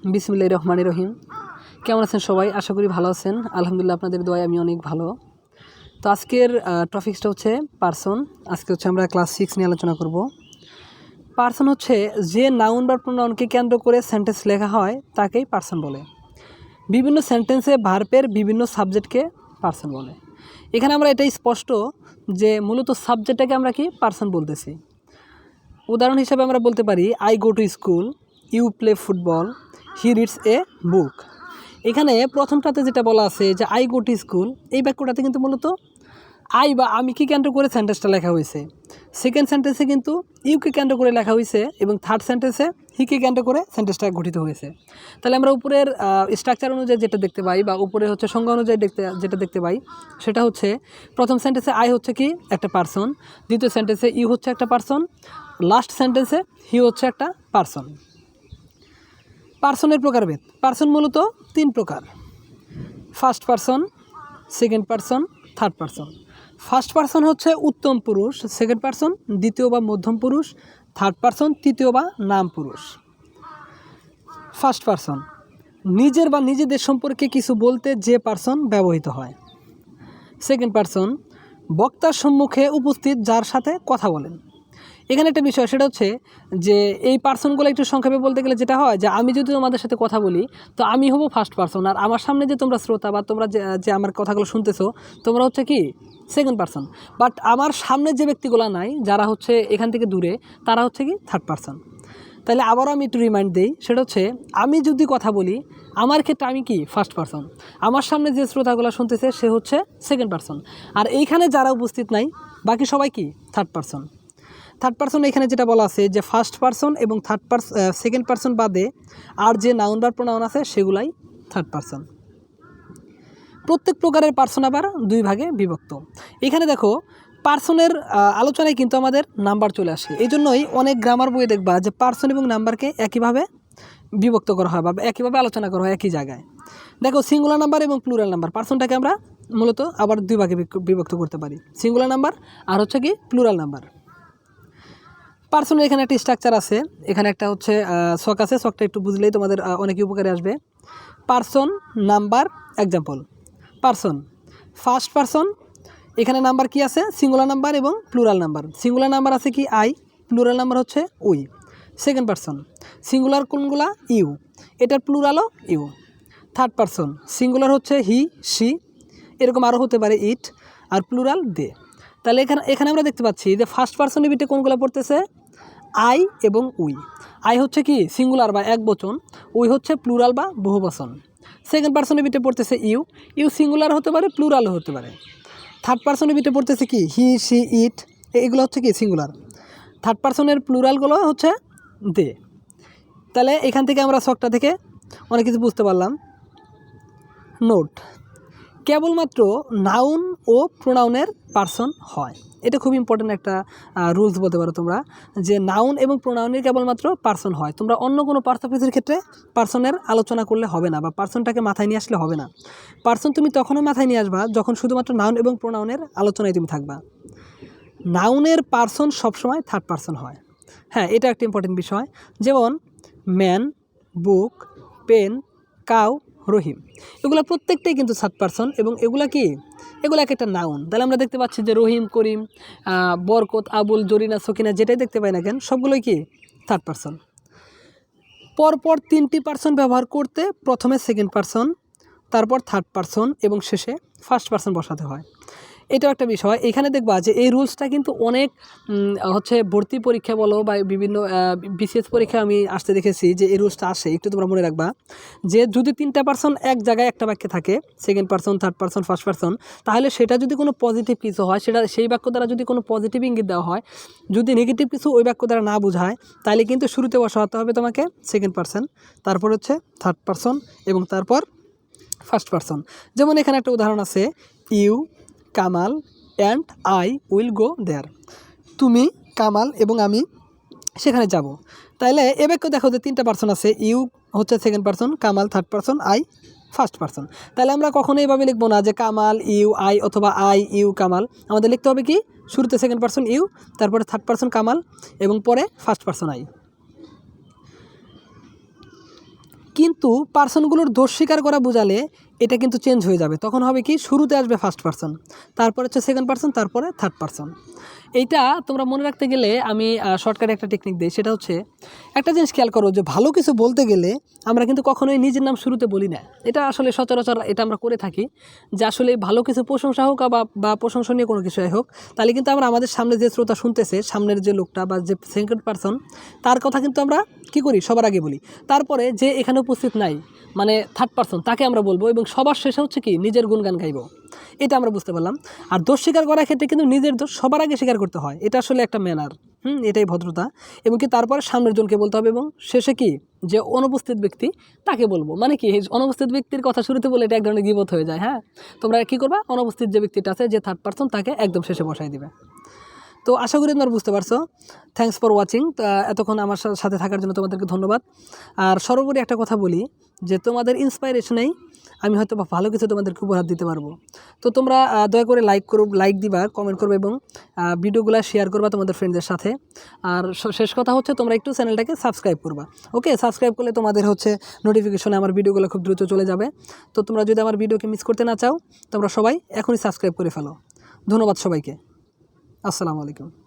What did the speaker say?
বিসমিল্লাহির রহমানির রহিম। কেমন আছেন সবাই? আশা করি ভালো আছেন। আলহামদুলিল্লাহ, আপনাদের দোয়ায় আমি অনেক ভালো। তো আজকের টপিকসটা হচ্ছে পার্সন। আজকে হচ্ছে আমরা ক্লাস 6 নিয়ে আলোচনা করব। পার্সন হচ্ছে যে নাউন বা প্রোনাউনকে কেন্দ্র করে সেন্টেন্স লেখা হয় তাকেই পার্সন বলে। বিভিন্ন সেন্টেন্সে ভার্বের বিভিন্ন সাবজেক্টকে পার্সন বলে। এখানে আমরা এটাই স্পষ্ট যে মূলত সাবজেক্টটাকে আমরা কি পার্সন বলতেছি। উদাহরণ হিসাবে আমরা বলতে পারি I go to school, you play football, he reads a book. এখানে প্রথমটাতে যেটা বলা আছে যে আই গো টু স্কুল, এই বাক্যটাতে কিন্তু মূলত আই বা আমিকে কেন্দ্র করে সেন্টেন্সটা লেখা হয়েছে। সেকেন্ড সেন্টেন্সে কিন্তু ইউকে কেন্দ্র করে লেখা হয়েছে এবং থার্ড সেন্টেন্সে হিকে কেন্দ্র করে সেন্টেন্সটা গঠিত হয়েছে। তাহলে আমরা উপরের স্ট্রাকচার অনুযায়ী যেটা দেখতে পাই বা উপরে হচ্ছে সংজ্ঞা অনুযায়ী যেটা দেখতে পাই সেটা হচ্ছে প্রথম সেন্টেন্সে আই হচ্ছে কি একটা পার্সন, দ্বিতীয় সেন্টেন্সে ইউ হচ্ছে একটা পার্সন, লাস্ট সেন্টেন্সে হি হচ্ছে একটা পার্সন। পার্সনের প্রকারভেদ। পার্সন মূলত 3 প্রকার: first person, second person, third person. First person হচ্ছে উত্তম পুরুষ, সেকেন্ড পার্সন দ্বিতীয় বা মধ্যম পুরুষ, থার্ড পার্সন তৃতীয় বা নাম পুরুষ। ফার্স্ট পার্সন নিজের বা নিজেদের সম্পর্কে কিছু বলতে যে পার্সন ব্যবহৃত হয়। সেকেন্ড পার্সন বক্তার সম্মুখে উপস্থিত যার সাথে কথা বলেন। এখানে একটা বিষয়, সেটা হচ্ছে যে এই পার্সনগুলো একটু সংক্ষেপে বলতে গেলে যেটা হয় যে আমি যদি তোমাদের সাথে কথা বলি তো আমি হব ফার্স্ট পার্সন, আর আমার সামনে যে তোমরা শ্রোতা বা তোমরা যে আমার কথাগুলো শুনতেছো তোমরা হচ্ছে কি সেকেন্ড পার্সন। বাট আমার সামনে যে ব্যক্তিগুলো নাই, যারা হচ্ছে এখান থেকে দূরে, তারা হচ্ছে কি থার্ড পার্সন। তাহলে আবারও আমি একটু রিমাইন্ড দিই, সেটা হচ্ছে আমি যদি কথা বলি আমার ক্ষেত্রে আমি কি ফার্স্ট পার্সন, আমার সামনে যে শ্রোতাগুলো শুনতেছে সে হচ্ছে সেকেন্ড পার্সন, আর এইখানে যারা উপস্থিত নাই বাকি সবাই কি থার্ড পার্সন। থার্ড পার্সন এখানে যেটা বলা আছে যে ফার্স্ট পার্সন এবং সেকেন্ড পার্সন বাদে আর যে নাউন বা প্রোনাউন আছে সেগুলাই থার্ড পার্সন। প্রত্যেক প্রকারের পার্সন আবার 2 ভাগে বিভক্ত। এখানে দেখো পার্সনের আলোচনায় কিন্তু আমাদের নাম্বার চলে আসে। এই জন্যই অনেক গ্রামার বইয়ে দেখবা যে পার্সন এবং নাম্বারকে একইভাবে বিভক্ত করা হয় বা একইভাবে আলোচনা করা হয় একই জায়গায়। দেখো সিঙ্গুলার নাম্বার এবং প্লুরাল নাম্বার, পার্সনটাকে আমরা মূলত আবার 2 ভাগে বিভক্ত করতে পারি, সিঙ্গুলার নাম্বার আর হচ্ছে কি প্লুরাল নাম্বার। পার্সনের এখানে একটা স্ট্রাকচার আছে, এখানে একটা হচ্ছে শখ আছে, শখটা একটু বুঝলেই তোমাদের অনেক উপকারে আসবে। Person, number, example. Person first person, এখানে নাম্বার কি আছে সিঙ্গুলার নাম্বার এবং প্লুরাল নাম্বার। সিঙ্গুলার নাম্বার আছে কি আই, প্লুরাল নাম্বার হচ্ছে উই। সেকেন্ড পার্সন সিঙ্গুলার কোনগুলা ইউ, এটার প্লুরালও ইউ। থার্ড পার্সন সিঙ্গুলার হচ্ছে হি, সি, এরকম আরও হতে পারে ইট, আর প্লুরাল দে। তাহলে এখানে আমরা দেখতে পাচ্ছি যে ফার্স্ট পার্সনের ভিতরে কোনগুলো পড়তেছে আই এবং উই। আই হচ্ছে কি সিঙ্গুলার বা এক বচন, উই হচ্ছে প্লুরাল বা বহুবচন। সেকেন্ড পার্সনের ভিতরে পড়তেছে ইউ, ইউ সিঙ্গুলার হতে পারে প্লুরালও হতে পারে। থার্ড পার্সনের ভিতরে পড়তেছে কি হি, সি, ইট, এগুলো হচ্ছে কি সিঙ্গুলার। থার্ড পার্সনের প্লুরালগুলো হচ্ছে দে। তাহলে এখান থেকে আমরা শখটা থেকে অনেক কিছু বুঝতে পারলাম। নোট: কেবলমাত্র নাউন ও প্রোনাউনের পার্সন হয়। এটা খুব ইম্পর্ট্যান্ট একটা রুলস বলতে পারো তোমরা, যে নাউন এবং প্রোনাউনের কেবলমাত্র পার্সন হয়। তোমরা অন্য কোনো পার্থক্যের ক্ষেত্রে পার্সনের আলোচনা করলে হবে না বা পার্সনটাকে মাথায় নিয়ে আসলে হবে না। পার্সন তুমি তখনও মাথায় নিয়ে আসবা যখন শুধুমাত্র নাউন এবং প্রোনাউনের আলোচনায় তুমি থাকবা। নাউনের পার্সন সবসময় থার্ড পার্সন হয়। হ্যাঁ, এটা একটা ইম্পর্টেন্ট বিষয়। যেমন ম্যান, বুক, পেন, কাউ, রহিম, এগুলো প্রত্যেকটাই কিন্তু থার্ড পার্সন এবং এগুলা কি এগুলো এক একটা নাউন। তাহলে আমরা দেখতে পাচ্ছি যে রহিম, করিম, বরকত, আবুল, জরিনা, সকিনা, যেটাই দেখতে পাই না কেন সবগুলোই কি থার্ড পার্সন। পরপর 3টি পার্সন ব্যবহার করতে প্রথমে সেকেন্ড পার্সন, তারপর থার্ড পার্সন এবং শেষে ফার্স্ট পার্সন বসাতে হয়। এটাও একটা বিষয়। এখানে দেখবা যে এই রুলসটা কিন্তু অনেক হচ্ছে ভর্তি পরীক্ষা বলো বা বিভিন্ন বিসিএস পরীক্ষা আমি আসতে দেখেছি যে এই রুলসটা আসে, একটু তোমরা মনে রাখবা যে যদি 3টা পার্সন এক জায়গায় একটা বাক্যে থাকে, second person, third person, first person, তাহলে সেটা যদি কোনো পজিটিভ কিছু হয়, সেই বাক্য দ্বারা যদি কোনো পজিটিভ ইঙ্গিত দেওয়া হয়, যদি নেগেটিভ কিছু ওই বাক্য দ্বারা না বোঝায়, তাহলে কিন্তু শুরুতে বসাতে হবে তোমাকে সেকেন্ড পার্সন, তারপর হচ্ছে থার্ড পার্সন এবং তারপর ফার্স্ট পার্সন। যেমন এখানে একটা উদাহরণ আছে, you, Kamal and I will go there. তুমি, কামাল এবং আমি সেখানে যাব। তাহলে এ বাক্য দেখো যে 3টা পার্সন আছে, ইউ হচ্ছে second person, Kamal third person, I first person. তাহলে আমরা কখনো এইভাবে লিখবো না যে কামাল ইউ আই অথবা আই ইউ কামাল। আমাদের লিখতে হবে কি শুরুতে সেকেন্ড পার্সন ইউ, তারপরে থার্ড পার্সন কামাল এবং পরে ফার্স্ট পার্সন আই। কিন্তু পার্সনগুলোর দোষ স্বীকার করা বোঝালে এটা কিন্তু চেঞ্জ হয়ে যাবে। তখন হবে কি, শুরুতে আসবে ফার্স্ট পার্সন, তারপরে হচ্ছে সেকেন্ড পার্সন, তারপরে থার্ড পার্সন। এইটা তোমরা মনে রাখতে গেলে আমি শর্টকাটে একটা টেকনিক দিই, সেটা হচ্ছে একটা জিনিস খেয়াল করো যে ভালো কিছু বলতে গেলে আমরা কিন্তু কখনোই নিজের নাম শুরুতে বলি না। এটা আসলে সচরাচর এটা আমরা করে থাকি, যে আসলে ভালো কিছু প্রশংসা হোক বা প্রশংসনীয় কোনো কিছুই হোক, তাহলে কিন্তু আমরা আমাদের সামনে যে শ্রোতা শুনতেছে, সামনের যে লোকটা বা যে সেকেন্ড পার্সন, তার কথা কিন্তু আমরা কী করি, সবার আগে বলি। তারপরে যে এখানে উপস্থিত নাই, মানে থার্ড পার্সন, তাকে আমরা বলবো, এবং সবার শেষে হচ্ছে কি, নিজের গুণগান গাইব। এটা আমরা বুঝতে পারলাম। আর দোষ স্বীকার করার ক্ষেত্রে কিন্তু নিজের দোষ সবার আগে স্বীকার করতে হয়, এটা আসলে একটা ম্যানার। এটাই ভদ্রতা। এবং কি তারপরে সামনের জনকে বলতে হবে, এবং শেষে কি, যে অনুপস্থিত ব্যক্তি তাকে বলবো। মানে কি, অনুপস্থিত ব্যক্তির কথা শুরুতে বলে এটা এক ধরনের গীবত হয়ে যায়। হ্যাঁ, তোমরা কী করবা, অনুপস্থিত যে ব্যক্তিটা আছে, যে থার্ড পার্সন, তাকে একদম শেষে বসাই দিবে। তো আশা করি তোমরা বুঝতে পারছো। Thanks for watching. এতক্ষণ আমার সাথে থাকার জন্য তোমাদেরকে ধন্যবাদ। আর সর্বোপরি একটা কথা বলি, যে তোমাদের ইন্সপাইরেশনেই আমি হয়তো ভালো কিছু তোমাদেরকে উপহার দিতে পারবো। তো তোমরা দয়া করে লাইক দিবা, কমেন্ট করবে, এবং ভিডিওগুলো শেয়ার করবা তোমাদের ফ্রেন্ডদের সাথে। আর শেষ কথা হচ্ছে, তোমরা একটু চ্যানেলটাকে সাবস্ক্রাইব করবা। ওকে, সাবস্ক্রাইব করলে তোমাদের হচ্ছে নোটিফিকেশনে আমার ভিডিওগুলো খুব দ্রুত চলে যাবে। তো তোমরা যদি আমার ভিডিওকে মিস করতে না চাও, তোমরা সবাই এখনই সাবস্ক্রাইব করে ফেলো। ধন্যবাদ সবাইকে। আসসালামু আলাইকুম।